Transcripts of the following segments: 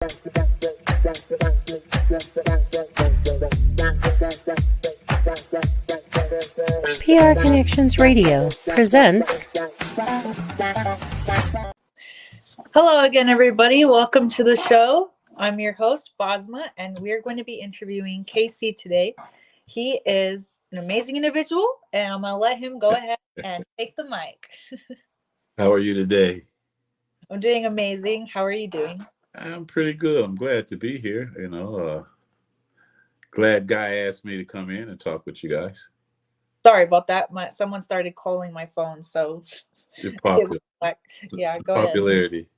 PR Connections Radio presents. Hello again, everybody. Welcome to the show. I'm your host, Basma, and we're going to be interviewing Casey today. He is an amazing individual, and I'm going to let him go ahead and take the mic. How are you today? I'm doing amazing. How are you doing? I'm pretty good. I'm glad to be here. Glad Guy asked me to come in and talk with you guys. Sorry about that. Someone started calling my phone, so You're popular. Yeah, go Popularity.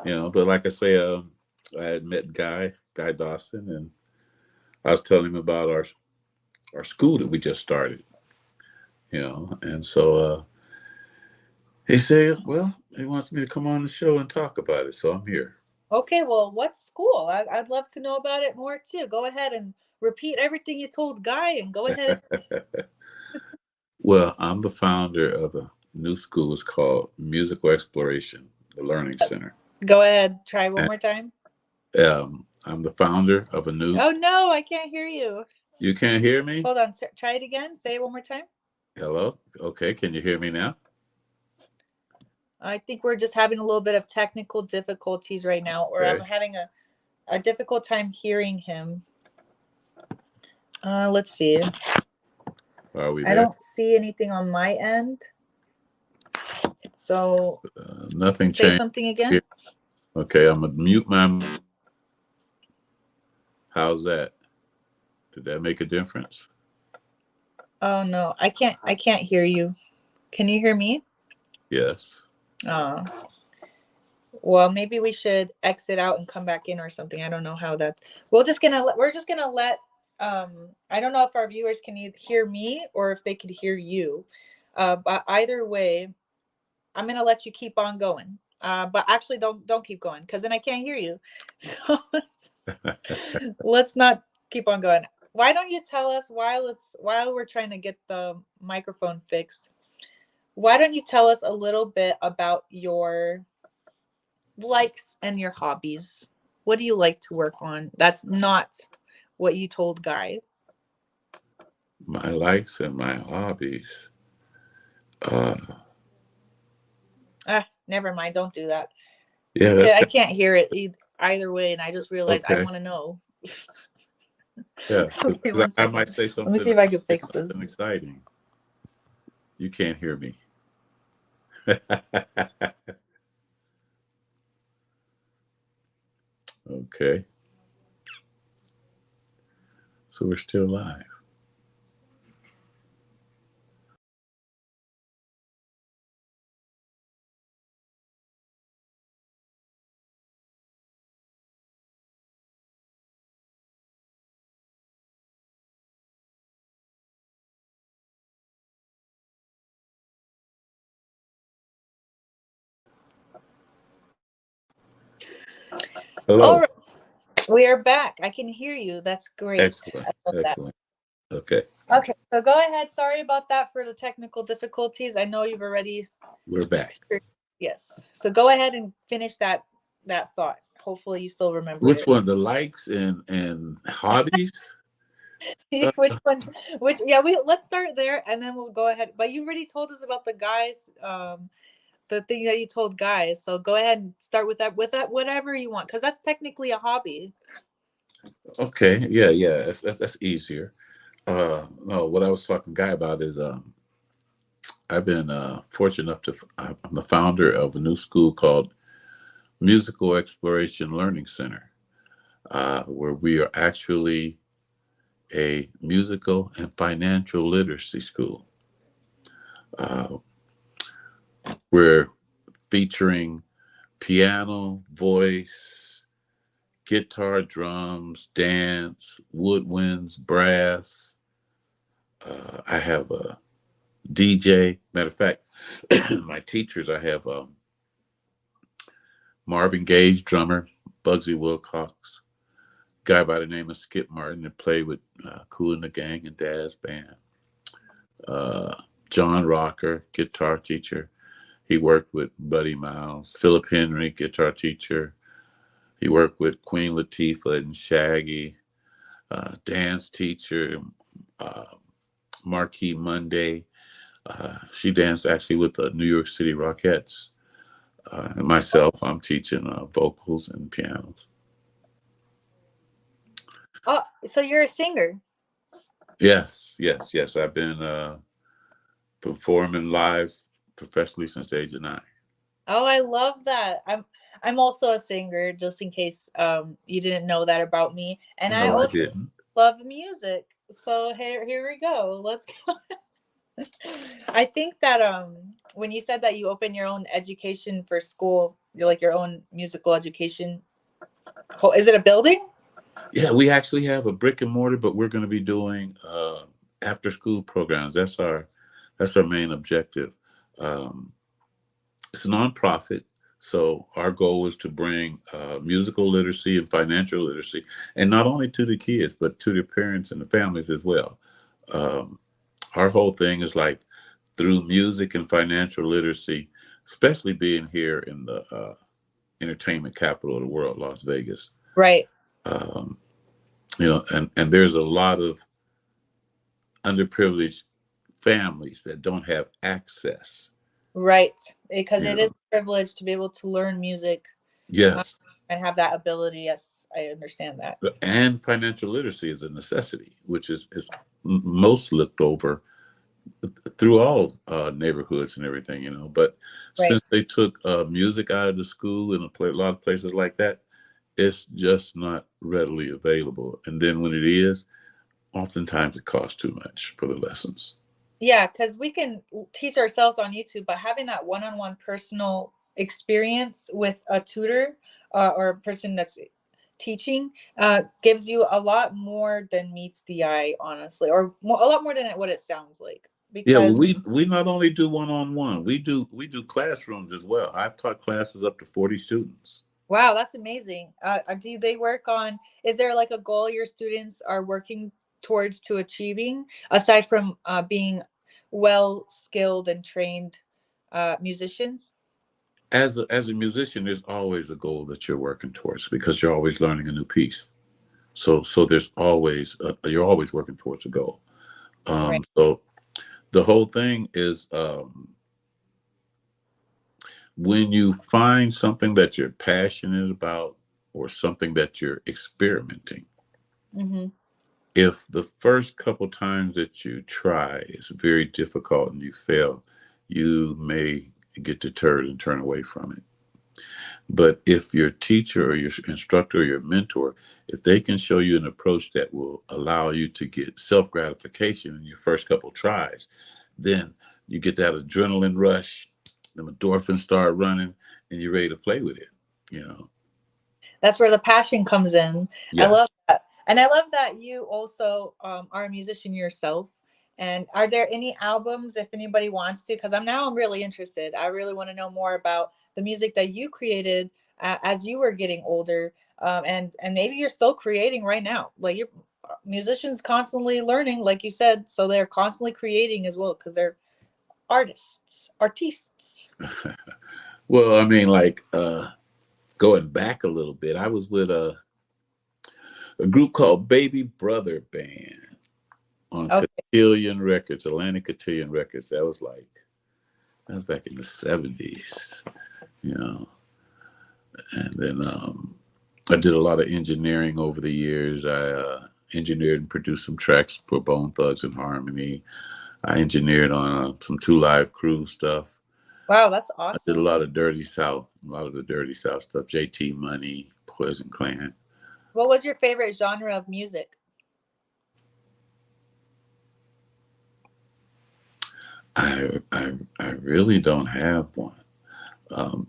Ahead. But like I say, I had met Guy Dawson, and I was telling him about our school that we just started. And so he said, well, he wants me to come on the show and talk about it, so I'm here. Okay, well, what school? I'd love to know about it more too. Go ahead and repeat everything you told Guy, and go ahead. Well, I'm the founder of a new school. It's called Musical Exploration, the Learning Center. Go ahead. Try one more time. I'm the founder of a new... Oh, no, I can't hear you. You can't hear me? Hold on. Try it again. Say it one more time. Hello? Okay, can you hear me now? I think we're just having a little bit of technical difficulties right now, or I'm having a difficult time hearing him. Let's see. Are we there? I don't see anything on my end. So nothing say changed. Something again. Okay, I'm gonna mute my... How's that? Did that make a difference? Oh no, I can't hear you. Can you hear me? Yes. Well, maybe we should exit out and come back in or something. I don't know how that's... We're just gonna let I don't know if our viewers can hear me or if they could hear you. But either way, I'm gonna let you keep on going. But actually don't keep going, because then I can't hear you. So let's not keep on going. Why don't you tell us, while we're trying to get the microphone fixed, why don't you tell us a little bit about your likes and your hobbies? What do you like to work on? That's not what you told Guy. My likes and my hobbies. Never mind. Don't do that. Yeah, I can't hear it either way, and I just realized I want to know. Yeah, Okay, I might say something. Let me see if I can fix this. Exciting. You can't hear me. Okay. So we're still live. Hello. All right. We are back. I can hear you. That's great. Excellent. Excellent. Okay. Okay. So go ahead. Sorry about that for the technical difficulties. I know you've already... We're back. Yes. So go ahead and finish that thought. Hopefully you still remember Which it. one? The likes and hobbies? Which one? Let's start there, and then we'll go ahead. But you already told us about the guys, the thing that you told Guys. So go ahead and start with that, whatever you want, because that's technically a hobby. Okay. Yeah. That's easier. No, what I was talking to Guy about is I've been fortunate enough I'm the founder of a new school called Musical Exploration Learning Center, where we are actually a musical and financial literacy school. We're featuring piano, voice, guitar, drums, dance, woodwinds, brass. I have a DJ. Matter of fact, my teachers, I have Marvin Gage, drummer, Bugsy Wilcox, guy by the name of Skip Martin that played with Kool and the Gang and Daz Band. John Rocker, guitar teacher. He worked with Buddy Miles. Philip Henry, guitar teacher. He worked with Queen Latifah and Shaggy, dance teacher, uh, Marquis Monday. She danced actually with the New York City Rockettes. And myself, I'm teaching vocals and pianos. Oh, so you're a singer. Yes, yes, yes. I've been performing live professionally since the age of 9. Oh, I love that. I'm also a singer, just in case you didn't know that about me. And I No, I also didn't. love music. So here we go. Let's go. I think that when you said that you open your own education for school, you're like your own musical education. Is it a building? Yeah, we actually have a brick and mortar, but we're going to be doing after school programs. That's our main objective. Um, it's a nonprofit, so our goal is to bring musical literacy and financial literacy, and not only to the kids, but to their parents and the families as well. Um, our whole thing is like through music and financial literacy, especially being here in the entertainment capital of the world, Las Vegas. Right. Um, and there's a lot of underprivileged families that don't have access. Right. Because You it is know, a privilege to be able to learn music uh, yes, and have that ability. Yes, I understand that. and financial literacy is a necessity, which is most looked over through all neighborhoods and everything. But Right. since they took music out of the school and a lot of places like that, it's just not readily available. And then when it is, oftentimes it costs too much for the lessons. Yeah, because we can teach ourselves on YouTube, but having that one-on-one personal experience with a tutor or a person that's teaching gives you a lot more than meets the eye, honestly, or a lot more than what it sounds like. Yeah, well, Because we not only do one-on-one, we do classrooms as well. I've taught classes up to 40 students. wow, that's amazing. Do they work on? Is there like a goal your students are working towards to achieving aside from being well skilled and trained musicians? As a musician, there's always a goal that you're working towards because you're always learning a new piece. So there's always you're always working towards a goal. Right. So the whole thing is when you find something that you're passionate about or something that you're experimenting, Mm-hmm. if the first couple times that you try is very difficult and you fail, you may get deterred and turn away from it. But if your teacher or your instructor or your mentor, if they can show you an approach that will allow you to get self gratification in your first couple tries, then you get that adrenaline rush, the endorphins start running, and you're ready to play with it. You know, That's where the passion comes in. I yeah. love that. And I love that you also are a musician yourself. And are there any albums, if anybody wants to? Because I'm really interested. I really want to know more about the music that you created as you were getting older, and maybe you're still creating right now. Like you're musicians constantly learning, like you said, so they're constantly creating as well because they're artists. Well, I mean, like going back a little bit, I was with a group called Baby Brother Band on Okay. Cotillion Records, Atlantic Cotillion Records. That was back in the 70s, you know. And then I did a lot of engineering over the years. I engineered and produced some tracks for Bone Thugs and Harmony. I engineered on some Two Live Crew stuff. Wow, that's I did a awesome. lot of Dirty South, a lot of the Dirty South stuff. JT Money, Poison Clan. What was your favorite genre of music? I really don't have one. Um,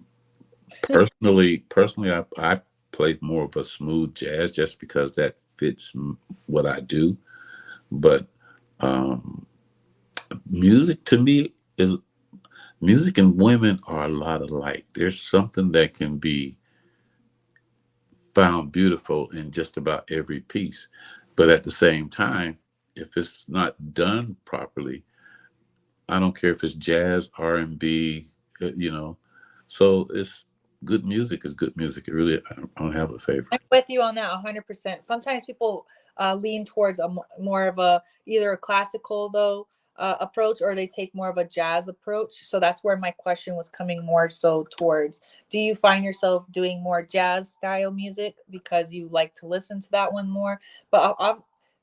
personally, I play more of a smooth jazz just because that fits what I do. But um, music to me is music and women are a lot alike. There's something that can be found beautiful in just about every piece. But at the same time, if it's not done properly, I don't care if it's jazz, R&B, you know. So good music is good music. It really, I don't have a favorite. I'm with you on that 100%. Sometimes people lean towards more of a either a classical though approach, or they take more of a jazz approach. So that's where my question was coming more so towards. Do you find yourself doing more jazz style music because you like to listen to that one more? But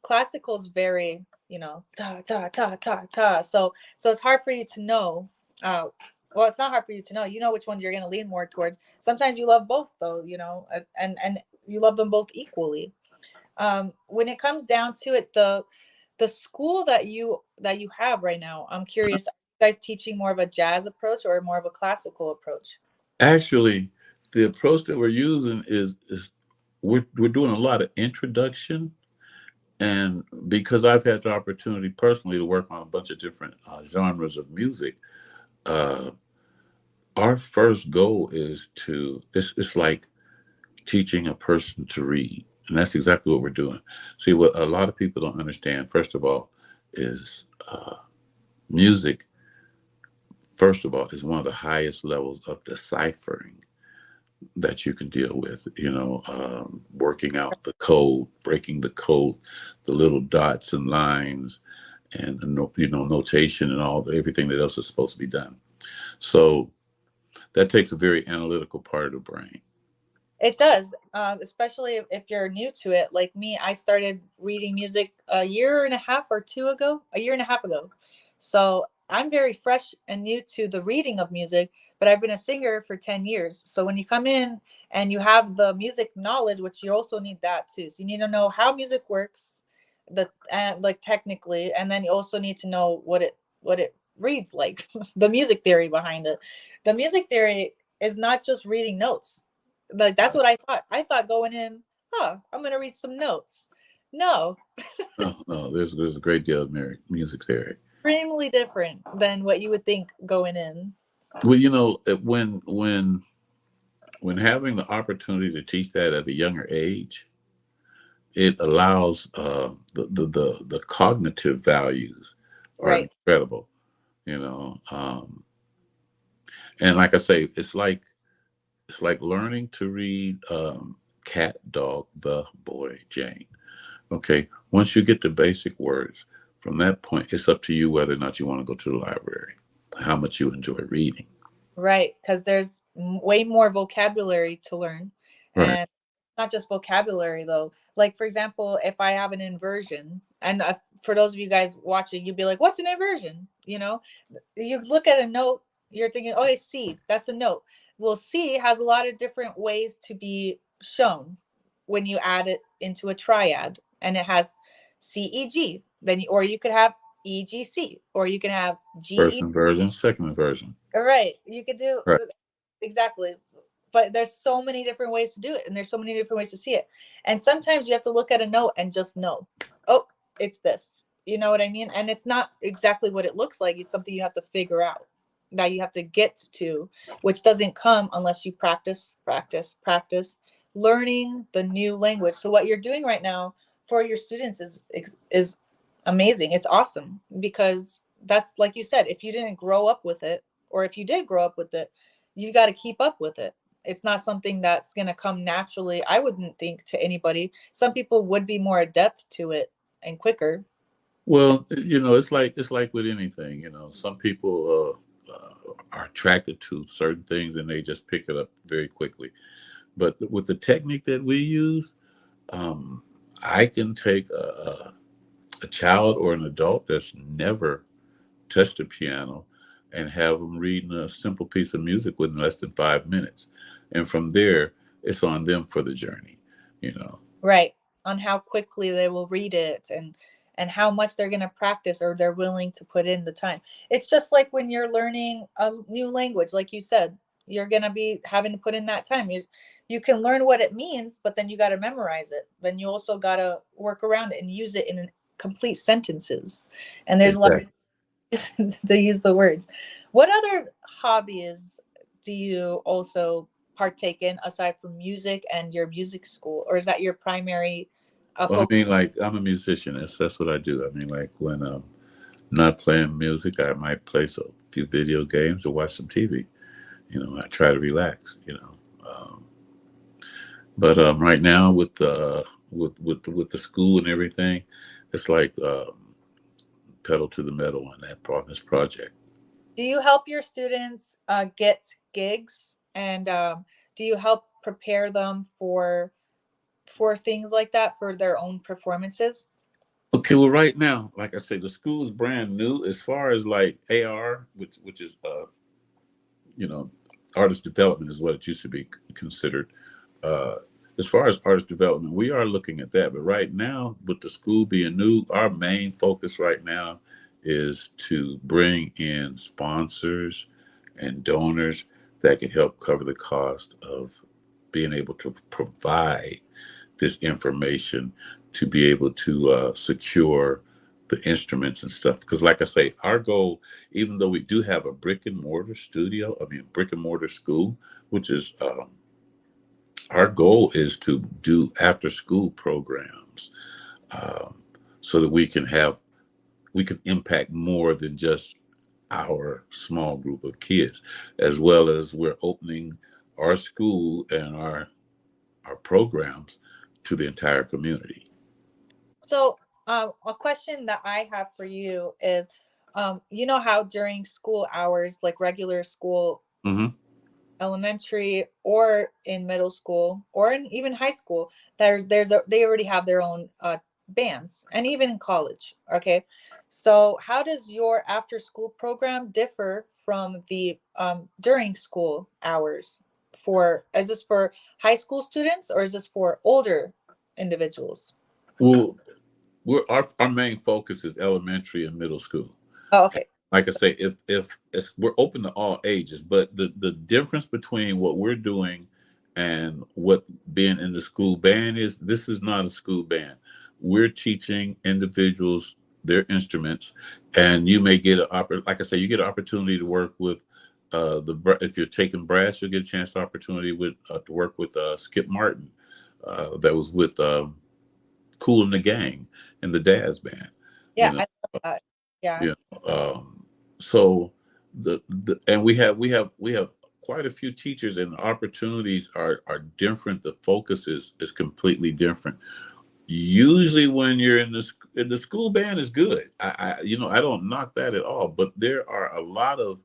classical is very, ta ta ta ta ta. So it's hard for you to know. Well, it's not hard for you to know. You know which ones you're going to lean more towards. Sometimes you love both, though, and you love them both equally. When it comes down to it, the school that you have right now, I'm curious. Are you guys teaching more of a jazz approach or more of a classical approach? Actually, the approach that we're using is we're doing a lot of introduction, and because I've had the opportunity personally to work on a bunch of different genres of music, uh, our first goal is it's like teaching a person to read. And that's exactly what we're doing. See, what a lot of people don't understand, first of all, is music, first of all, is one of the highest levels of deciphering that you can deal with, working out the code, breaking the code, the little dots and lines and, notation and everything that else is supposed to be done. So that takes a very analytical part of the brain. It does, especially if you're new to it. Like me, I started reading music a year and a half or two ago, a year and a half ago. So I'm very fresh and new to the reading of music, but I've been a singer for 10 years. So when you come in and you have the music knowledge, which you also need that too. So you need to know how music works, like technically, and then you also need to know what it reads like, the music theory behind it. The music theory is not just reading notes. Like that's what I thought. I thought going in, I'm gonna read some notes. No, No, no, there's a great deal of music theory. extremely different than what you would think going in. Well, when having the opportunity to teach that at a younger age, it allows the cognitive values are Right. incredible, you know. And like I say, it's like learning to read cat, dog, the boy, Jane. Okay, once you get the basic words, from that point, it's up to you whether or not you want to go to the library, how much you enjoy reading. Right, because there's way more vocabulary to learn, Right. and not just vocabulary though. Like for example, if I have an inversion, and for those of you guys watching, you'd be like, "What's an inversion?" You look at a note, you're thinking, "Oh, it's C. That's a note." Well, C has a lot of different ways to be shown when you add it into a triad, and it has CEG. Or you could have EGC, or you can have First GE. inversion, second inversion. Right. You could do Right. exactly. But there's so many different ways to do it, and there's so many different ways to see it. And sometimes you have to look at a note and just know, oh, it's this. You know what I mean? And it's not exactly what it looks like. It's something you have to figure out, that you have to get to, which doesn't come unless you practice, practice, practice learning the new language. So what you're doing right now for your students is amazing. It's awesome, because that's like you said, if you didn't grow up with it, or if you did grow up with it, you got to keep up with it. It's not something that's going to come naturally, I wouldn't think, to anybody. Some people would be more adept to it and quicker. Well, it's like with anything. Some people are attracted to certain things and they just pick it up very quickly. But with the technique that we use, um, I can take a child or an adult that's never touched a piano and have them reading a simple piece of music within less than 5 minutes. And from there, it's on them for the journey, you know. Right. On how quickly they will read it, and how much they're going to practice, or they're willing to put in the time. It's just like when you're learning a new language, like you said, you're going to be having to put in that time. You can learn what it means, but then you got to memorize it. Then you also got to work around it and use it in complete sentences. And there's a lot Exactly. to use the words. What other hobbies do you also partake in aside from music and your music school, or is that your primary Well, I focus? mean, like I'm a musician. That's what I do. I mean, like when I'm not playing music, I might play a few video games or watch some TV. I try to relax. But right now with the school and everything, it's like pedal to the metal on this project. Do you help your students get gigs, and do you help prepare them for things like that for their own performances? Okay, well, right now, like I say, the school is brand new. As far as like AR, which is you know, artist development is what it used to be considered. Uh, as far as artist development, we are looking at that. But right now, with the school being new, our main focus right now is to bring in sponsors and donors that can help cover the cost of being able to provide this information to be able to secure the instruments and stuff. Because, like I say, our goal, even though we do have a brick and mortar studio, I mean, brick and mortar school, which is our goal is to do after school programs um, so that we can impact more than just our small group of kids, as well as we're opening our school and our programs to the entire community. So, a question that I have for you is, you know how during school hours, like regular school, Hmm. elementary or in middle school or in even high school, they already have their own bands, and even in college. Okay, so how does your after school program differ from the during school hours? For Is this for high school students or is this for older individuals? Well, our main focus is elementary and middle school. Oh, okay. Like I say, if we're open to all ages, but the difference between what we're doing and what being in the school band is, this is not a school band. We're teaching individuals their instruments, and you may get like I say, you get an opportunity to work with if you're taking brass, you'll get a chance to work with Skip Martin, that was with Cool and the Gang and the Daz Band. Yeah, You know, I love that. Yeah. yeah. So the and we have quite a few teachers, and the opportunities are different. The focus is completely different. Usually, when you're in the school band is good. I don't knock that at all. But there are a lot of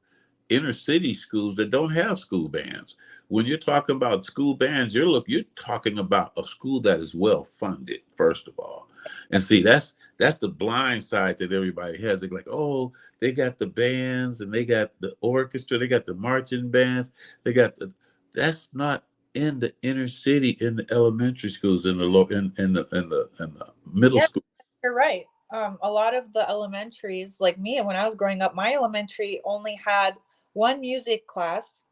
inner city schools that don't have school bands. When you're talking about school bands, you're talking about a school that is well funded, first of all. And see, that's the blind side that everybody has. They're like, oh, they got the bands and they got the orchestra, they got the marching bands, they got the that's not in the inner city, in the elementary schools, in the low in the middle Yeah, school. you're right. A lot of the elementaries, like me, when I was growing up, my elementary only had one music class,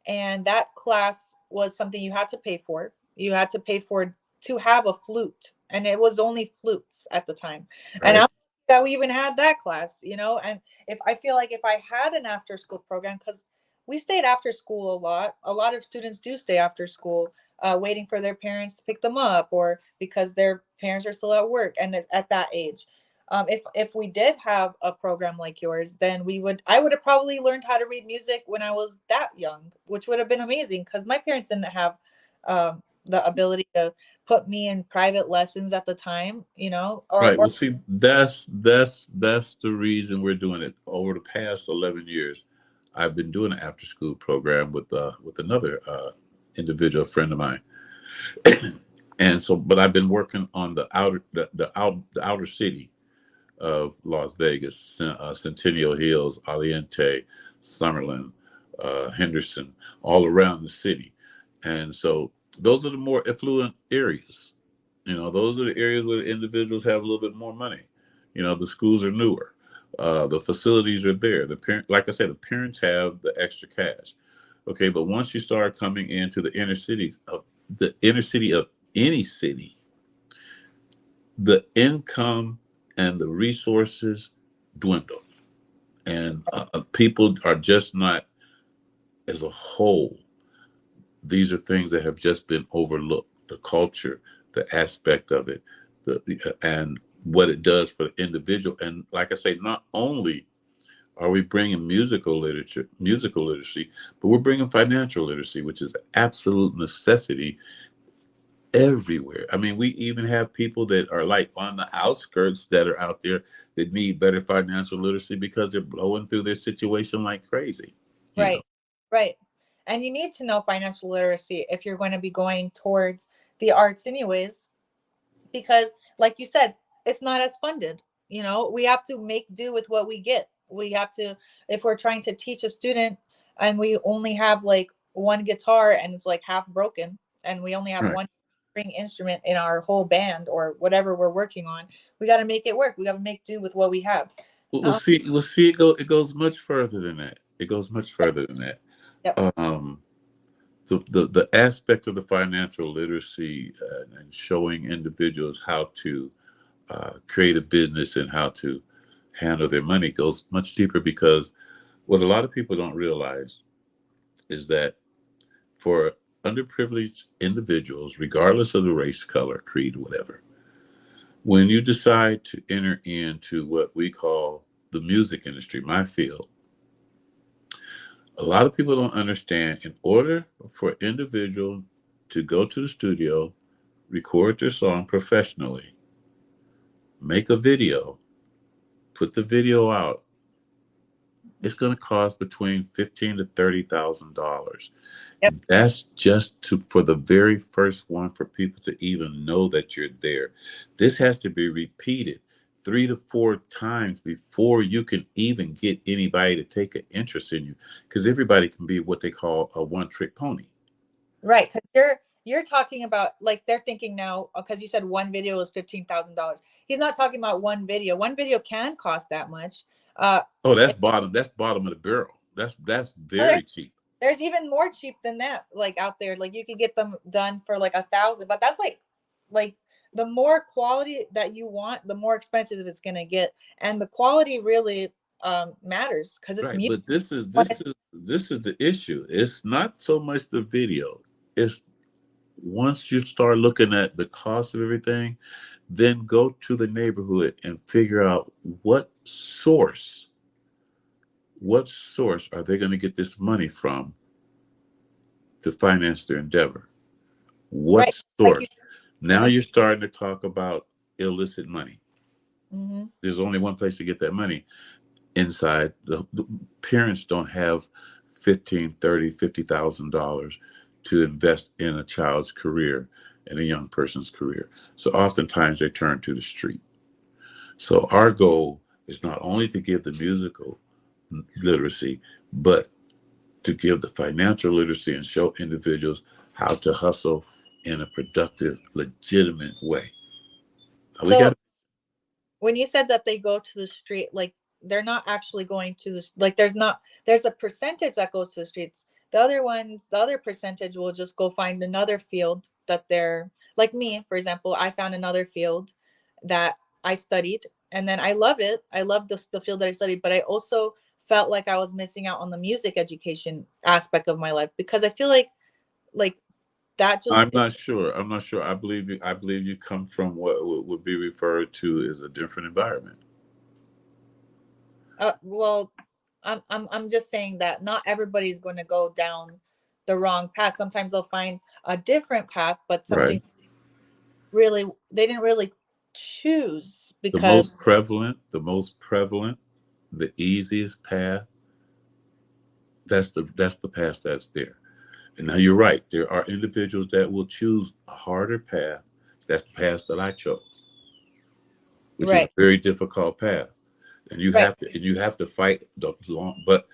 and that class was something you had to pay for. You had to pay for to have a flute, and it was only flutes at the time. And Right. I'm that we even had that class, you know. And if I feel like if I had an after school program, because we stayed after school a lot. A lot of students do stay after school, waiting for their parents to pick them up, or because their parents are still at work and it's at that age. If we did have a program like yours, then I would have probably learned how to read music when I was that young, which would have been amazing because my parents didn't have the ability to put me in private lessons at the time, you know, Right. or Well, see, that's the reason we're doing it. Over the past 11 years, I've been doing an after school program with another individual friend of mine, and so, but I've been working on the outer city of Las Vegas, Centennial Hills, Aliente, Summerlin, Henderson, all around the city, and so those are the more affluent areas. Those are the areas where the individuals have a little bit more money. The schools are newer. The facilities are there. Like I said, the parents have the extra cash. Okay, but once you start coming into the inner city of any city, the income and the resources dwindle, and people are just not, as a whole. These are things that have just been overlooked. The culture, the aspect of it, and what it does for the individual. And like I say, not only Are we bringing musical literacy, but we're bringing financial literacy, which is an absolute necessity everywhere. I mean, we even have people that are like on the outskirts that are out there that need better financial literacy because they're blowing through their situation like crazy. You know, Right. Right. And you need to know financial literacy if you're going to be going towards the arts anyways, because like you said, it's not as funded. You know, we have to make do with what we get. We have to, if we're trying to teach a student and we only have like one guitar and it's like half broken, and we only have right? one string instrument in our whole band or whatever we're working on, we got to make it work. We got to make do with what we have. We'll Um, see. We'll see. It goes much further than that. It goes much further than that. yep. Um, the aspect of the financial literacy and showing individuals how to create a business and how to handle their money goes much deeper, because what a lot of people don't realize is that for underprivileged individuals, regardless of the race, color, creed, whatever, when you decide to enter into what we call the music industry, my field, a lot of people don't understand, in order for an individual to go to the studio, record their song professionally, make a video, put the video out, it's going to cost between $15,000 to $30,000. Yep. And that's just for the very first one, for people to even know that you're there. This has to be repeated 3 to 4 times before you can even get anybody to take an interest in you, because everybody can be what they call a one-trick pony. Right, because you're talking about, like, they're thinking now, because you said one video is $15,000. He's not talking about one video. One video can cost that much. Oh, that's It, bottom. That's bottom of the barrel. That's oh, very cheap. there's even more cheap than that, like out there. Like you could get them done for like 1,000, but that's like the more quality that you want, the more expensive it's gonna get, and the quality really matters because it's Right, music. but this is the issue. It's not so much the video. It's once you start looking at the cost of everything, then go to the neighborhood and figure out what source are they going to get this money from to finance their endeavor? What Right, like source? Now you're starting to talk about illicit money. mm-hmm. There's only one place to get that money. Inside, the parents don't have 15, 30, $50,000 to invest in a child's career, in a young person's career. So oftentimes they turn to the street. So our goal is not only to give the musical literacy, but to give the financial literacy and show individuals how to hustle in a productive, legitimate way. We So got when you said that they go to the street, like they're not actually going to the, like there's a percentage that goes to the streets. The other percentage will just go find another field that they're, like me, for example. I found another field that I studied, and then I love it. I love the field that I studied, but I also felt like I was missing out on the music education aspect of my life, because I feel like that just, I'm not sure. I'm not sure. I believe you. I believe you come from what would be referred to as a different environment. well, I'm just saying that not everybody's going to go down the wrong path. Sometimes they'll find a different path, but something Right. really they didn't really choose The because most prevalent, the easiest path. That's the path that's there. And now you're right. There are individuals that will choose a harder path. That's the path that I chose, which is a right, very difficult path. And you right, have to fight the long. But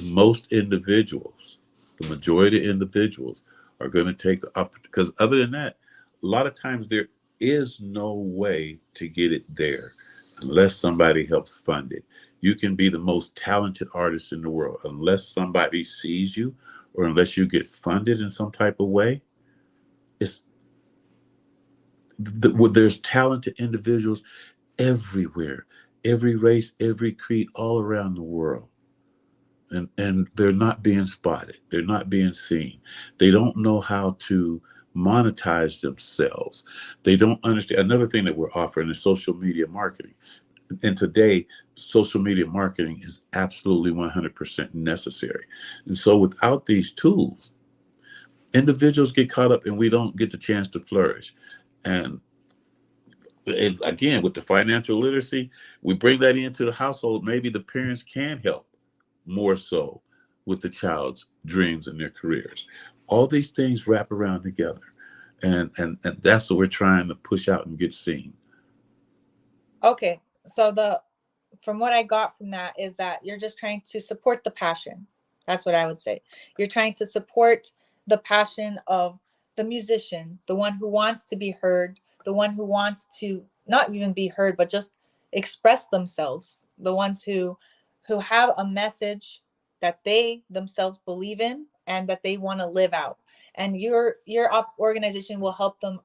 most individuals, the majority of individuals, are going to take the up, because other than that, a lot of times there is no way to get it there unless somebody helps fund it. You can be the most talented artist in the world, unless somebody sees you or unless you get funded in some type of way. It's there's talented individuals everywhere, every race, every creed, all around the world. And they're not being spotted. They're not being seen. They don't know how to monetize themselves. They don't understand. Another thing that we're offering is social media marketing. And today, social media marketing is absolutely 100% necessary. And so without these tools, individuals get caught up and we don't get the chance to flourish. And again, with the financial literacy, we bring that into the household. Maybe the parents can help more so with the child's dreams and their careers. All these things wrap around together. And that's what we're trying to push out and get seen. Okay. So from what I got from that is that you're just trying to support the passion. That's what I would say. You're trying to support the passion of the musician, the one who wants to be heard, the one who wants to not even be heard, but just express themselves, the ones who have a message that they themselves believe in and that they want to live out. And your organization will help them,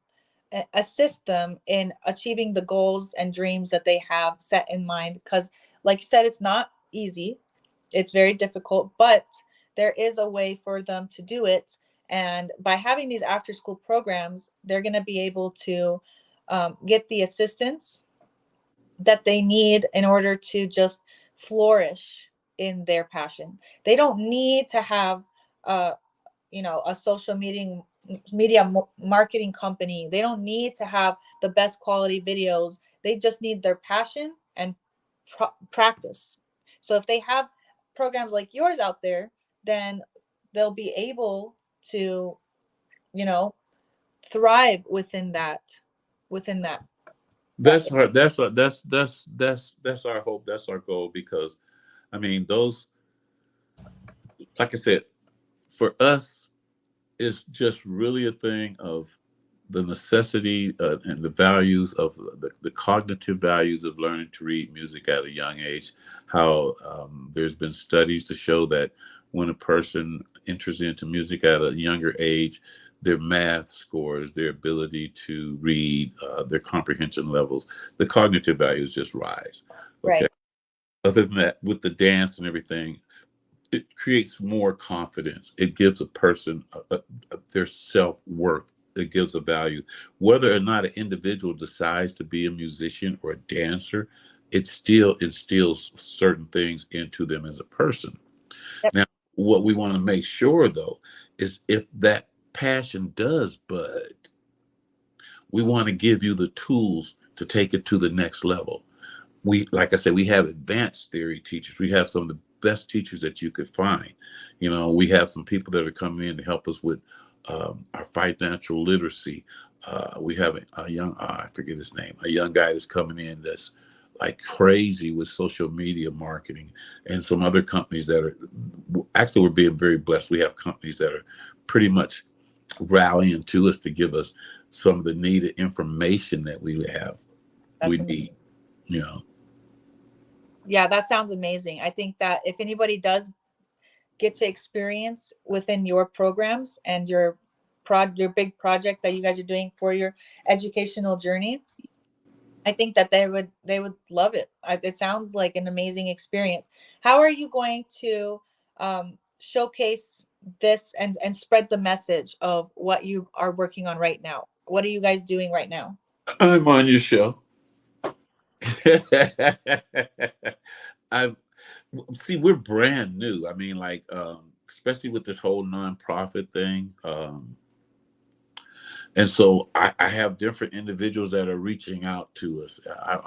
assist them in achieving the goals and dreams that they have set in mind. Because like you said, it's not easy, it's very difficult, but there is a way for them to do it. And by having these after school programs, they're going to be able to get the assistance that they need in order to just flourish in their passion. They don't need to have a social media marketing company. They don't need to have the best quality videos. They just need their passion and practice. So if they have programs like yours out there, then they'll be able to, thrive within that. That's our that's our hope. That's our goal. Because I mean, those, like I said, for us, it's just really a thing of the necessity and the values of the cognitive values of learning to read music at a young age. How there's been studies to show that when a person enters into music at a younger age, their math scores, their ability to read, their comprehension levels, the cognitive values just rise. Okay. Right. Other than that, with the dance and everything, it creates more confidence. It gives a person their self-worth. It gives a value. Whether or not an individual decides to be a musician or a dancer, it still instills certain things into them as a person. Yep. Now, what we want to make sure, though, is if that passion does bud, we want to give you the tools to take it to the next level. Like I said, we have advanced theory teachers. We have some of the best teachers that you could find. We have some people that are coming in to help us with our financial literacy. We have a young, I forget his name, a young guy that's coming in that's like crazy with social media marketing, and some other companies that are, actually, we're being very blessed. We have companies that are pretty much rallying to us to give us some of the needed information that we That's need, you know. Yeah, that sounds amazing. I think that if anybody does get to experience within your programs and your big project that you guys are doing for your educational journey, I think that they would love it. It sounds like an amazing experience. How are you going to showcase this and spread the message of what you are working on right now? What are you guys doing right now? I'm on your show. I see we're brand new. I mean, like, especially with this whole nonprofit thing. And so I have different individuals that are reaching out to us.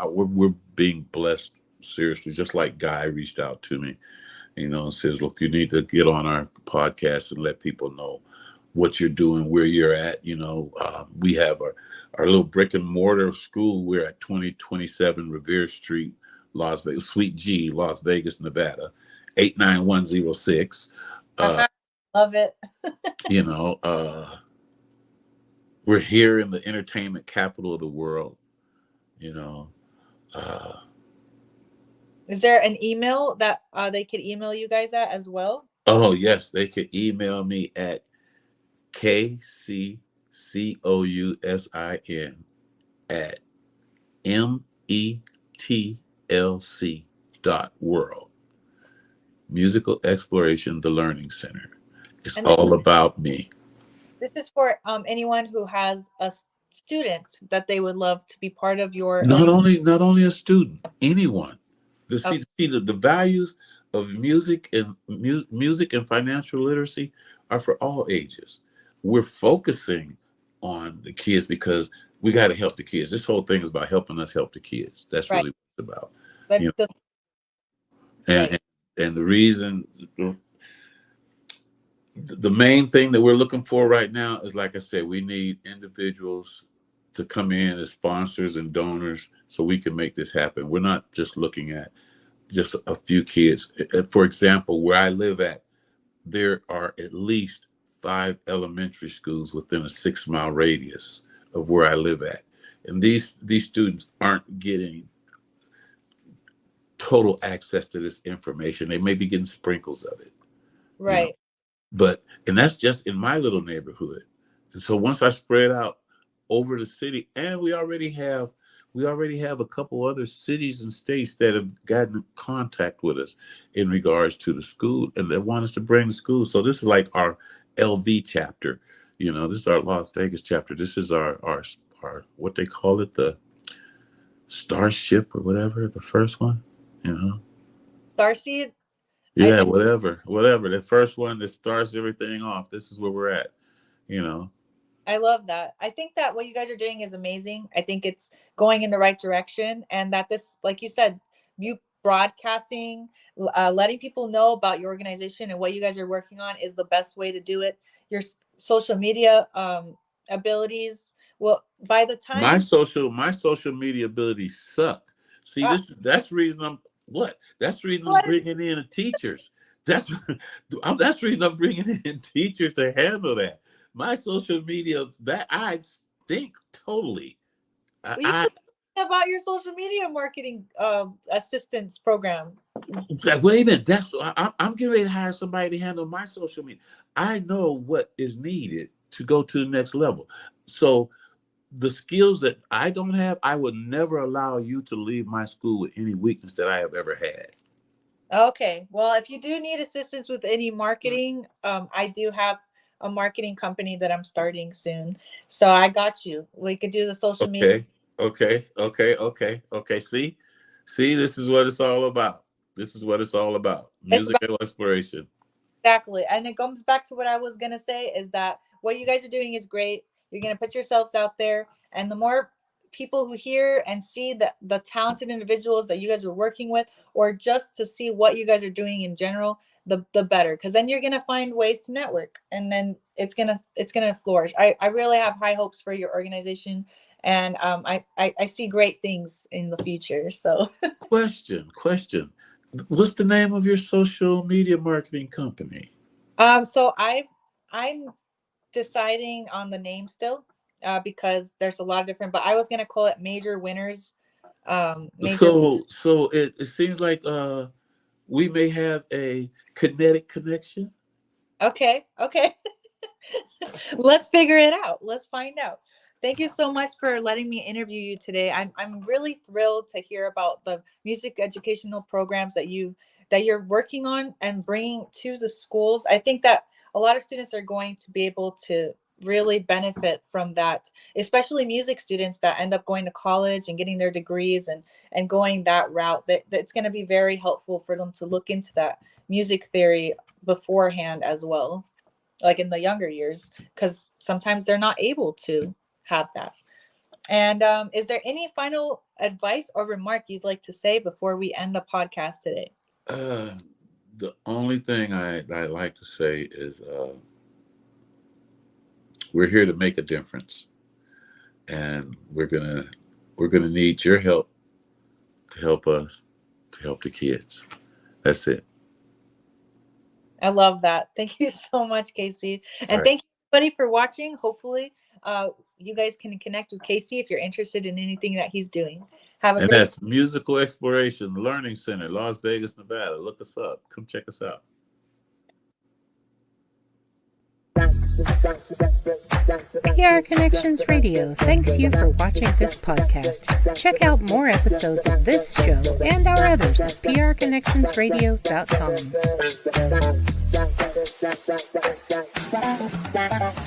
We're being blessed, seriously, just like Guy reached out to me, and says, look, you need to get on our podcast and let people know what you're doing, where you're at. We have our little brick and mortar school. We're at 2027 Revere Street, Las Vegas, Suite G, Las Vegas, Nevada, 89106. Love it. You know, we're here in the entertainment capital of the world. You know, Is there an email that they could email you guys at as well? oh yes, they could email me at kcousin at metlc.world. Musical Exploration, the Learning Center. It's And all about me. this is for anyone who has student that they would love to be part of your Not only a student, anyone. Okay. The values of music and music and financial literacy are for all ages. We're focusing on the kids because we got to help the kids. This whole thing is about helping us help the kids. That's Right. really what it's about. But You know, right. and the reason, the main thing that we're looking for right now is, like I said, we need individuals to come in as sponsors and donors so we can make this happen. We're not just looking at just a few kids. For example, where I live at, there are at least 5 elementary schools within a 6-mile radius of where I live at. And these students aren't getting total access to this information. They may be getting sprinkles of it. Right. You know? And that's just in my little neighborhood. And so once I spread out over the city, and we already have a couple other cities and states that have gotten in contact with us in regards to the school, and they want us to bring the school. So this is like our LV chapter. This is our Las Vegas chapter. This is our what they call it, the Starship or whatever, the first one. Starseed. Yeah, whatever. The first one that starts everything off. This is where we're at. I love that. I think that what you guys are doing is amazing. I think it's going in the right direction, and that this, like you said, you broadcasting, letting people know about your organization and what you guys are working on is the best way to do it. Your social media abilities. Well, by the time my social media abilities suck. See, that's the reason I'm bringing in teachers. That's the reason I'm bringing in teachers to handle that. My social media, that I stink totally. Well, about your social media marketing assistance program. Wait a minute. I'm getting ready to hire somebody to handle my social media. I know what is needed to go to the next level. So the skills that I don't have, I would never allow you to leave my school with any weakness that I have ever had. Okay. Well, if you do need assistance with any marketing, I do have a marketing company that I'm starting soon. So I got you. We could do the social media. Okay. See, this is what it's all about. Music and exploration. Exactly. And it comes back to what I was going to say is that what you guys are doing is great. You're going to put yourselves out there. And the more people who hear and see the talented individuals that you guys are working with, or just to see what you guys are doing in general, the better. Because then you're going to find ways to network. And then it's going to flourish. I really have high hopes for your organization. And I see great things in the future. So Question. What's the name of your social media marketing company? So I'm deciding on the name still, because there's a lot of different, but I was going to call it Major Winners. So it seems like we may have a kinetic connection. Okay. Let's figure it out. Let's find out. Thank you so much for letting me interview you today. I'm really thrilled to hear about the music educational programs that you're working on and bringing to the schools. I think that a lot of students are going to be able to really benefit from that, especially music students that end up going to college and getting their degrees and going that route. That's going to be very helpful for them to look into that music theory beforehand as well, like in the younger years, because sometimes they're not able to have that. And is there any final advice or remark you'd like to say before we end the podcast today? The only thing I like to say is we're here to make a difference, and we're gonna need your help to help us to help the kids. That's it. I love that. Thank you so much, Casey. And thank you everybody for watching. Hopefully you guys can connect with Casey if you're interested in anything that he's doing. That's Musical Exploration Learning Center, Las Vegas, Nevada. Look us up. Come check us out. PR Connections Radio thanks you for watching this podcast. Check out more episodes of this show and our others at prconnectionsradio.com.